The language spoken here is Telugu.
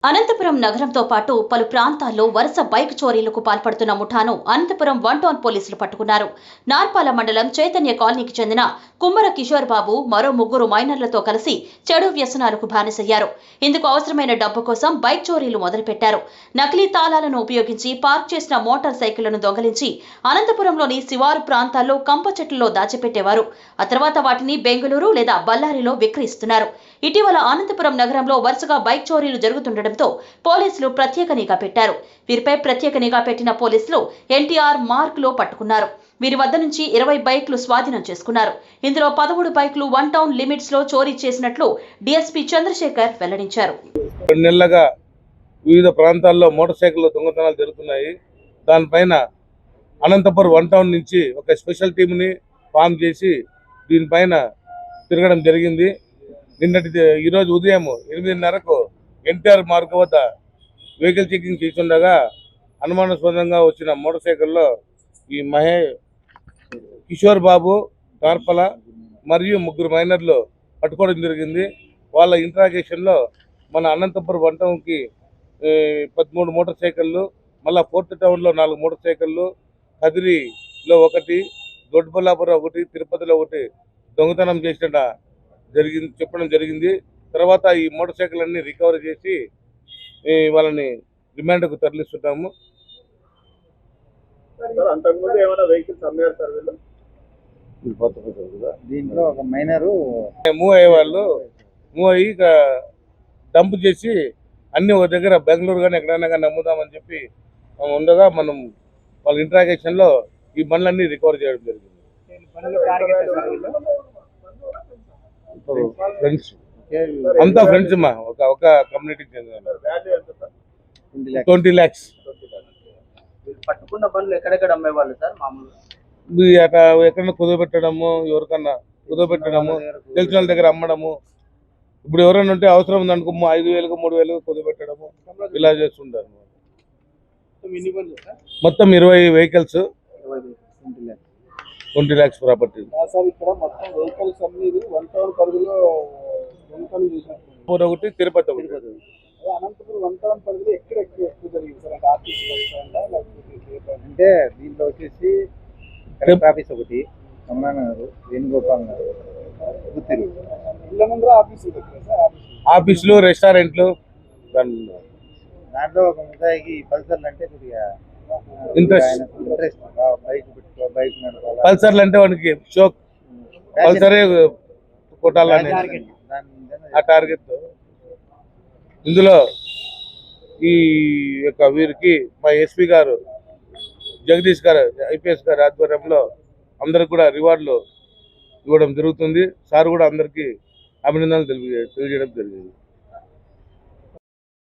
అనంతపురం నగరంతో పాటు పలు ప్రాంతాల్లో వరుస బైక్ చోరీలకు పాల్పడుతున్న ముఠాను అనంతపురం 1 టౌన్ పోలీసులు పట్టుకున్నారు. నార్పాల మండలం చైతన్య కాలనీకి చెందిన కుమ్మర కిషోర్ బాబు మరో ముగ్గురు మైనర్లతో కలిసి చెడు వ్యసనాలకు బానిసయ్యారు. ఇందుకు అవసరమైన డబ్బు కోసం బైక్ చోరీలు మొదలుపెట్టారు. నకిలీ తాళాలను ఉపయోగించి పార్క్ చేసిన మోటార్ సైకిళ్లను దొంగలించి అనంతపురంలోని శివారు ప్రాంతాల్లో కంప చెట్లలో దాచిపెట్టేవారు. ఆ తర్వాత వాటిని బెంగళూరు లేదా బళ్ళారిలో విక్రయిస్తున్నారు. ఇటీవల అనంతపురం నగరంలో వరుసగా బైక్ చోరీలు జరుగుతుండటంతో పోలీసులు ప్రత్యేక నిఘా పెట్టారు. వీరిపై ప్రత్యేక నిఘా పెట్టిన పోలీసులు ఎన్టీఆర్ మార్క్ లో పట్టుకున్నారు. వీరి వద్ద నుంచి 20 బైక్లు స్వాధీనం చేసుకున్నారు. ఇందులో 13 బైక్లు 1 టౌన్ లిమిట్స్ లో చోరీ చేసినట్లు డీఎస్పీ చంద్రశేఖర్ వెల్లడించారు. 2 నెలలుగా వివిధ ప్రాంతాల్లో మోటార్ సైకిల్ దొంగతనాలు జరుగుతున్నాయి. దానిపైన అనంతపురం 1 టౌన్ నుంచి ఒక స్పెషల్ టీంని ఫామ్ చేసి దీనిపైన తిరగడం జరిగింది. ఈరోజు ఉదయం 8:30కు ఎన్టీఆర్ మార్గ వద్ద వెహికల్ చెకింగ్ చేస్తుండగా అనుమానాస్పదంగా వచ్చిన మోటార్ సైకిల్లో ఈ కిషోర్ బాబు, కార్పల మరియు ముగ్గురు మైనర్లు పట్టుకోవడం జరిగింది. వాళ్ళ ఇంట్రాగేషన్లో మన అనంతపురం 1 టౌన్కి 13 మోటార్ సైకిళ్ళు, మళ్ళీ 4th టౌన్లో 4 మోటార్ సైకిళ్ళు, కదిరిలో 1, దొడ్డబల్లాపురం 1, తిరుపతిలో 1 దొంగతనం చేసిన చెప్పడం జరిగింది. తర్వాత ఈ మోటార్ సైకిల్ అన్ని రికవరీ చేసి వాళ్ళని రిమాండ్కు తరలిస్తున్నాము. దీంట్లో ఒక మైనరు మూవ్ అయ్యే వాళ్ళు మూవ్ అయ్యి డంప్ చేసి అన్ని ఒక దగ్గర బెంగళూరు కానీ ఎక్కడైనా కానీ అమ్ముదామని చెప్పి ఉండగా మనం వాళ్ళ ఇంట్రాగేషన్లో ఈ బండ్లన్నీ రికవర్ చేయడం జరిగింది. ఫ్రెండ్స్ అంతా ఫ్రెండ్స్ మా ఒక కమ్యూనిటీకి చెందిన 20 lakhs. పట్టుకున్న పనులు ఎక్కడెక్కడ అమ్మేవాళ్ళు సార్? అట్లా ఎక్కడన్నా కుదవబెట్టడము, ఎవరికన్నా కుదవబెట్టడము, తెలిసిన వాళ్ళ దగ్గర అమ్మడము. ఇప్పుడు ఎవరైనా ఉంటే అవసరం ఉందనుకో 5,000 3,000 కుదవబెట్టడము, ఇలా చేస్తుంటారు. మొత్తం 20 వెహికల్స్, 20 lakhs ప్రాపర్టీ. ఒకటి తిరుపతి ఒకటి. అంటే దీంట్లో వచ్చేసి ఆఫీస్ ఒకటి, రమణానగర్, వేణుగోపాల్ నగర్, ఆఫీసులు, రెస్టారెంట్లు. దాంట్లో ఒక ముద్దాయికి పల్సర్లు అంటే కొద్దిగా ఇంట్రెస్ట్. బైక్ పల్సర్లు అంటే వానికి షోక్, పల్సరే కొట్టాలని ఆ టార్గెట్. ఇందులో ఈ యొక్క వీరికి మా ఎస్పీ గారు జగదీష్ గారు, ఐపీఎస్ గారి ఆధ్వర్యంలో అందరికి కూడా రివార్డులు ఇవ్వడం జరుగుతుంది. సార్ కూడా అందరికీ అభినందనలు తెలియజేయడం జరిగింది.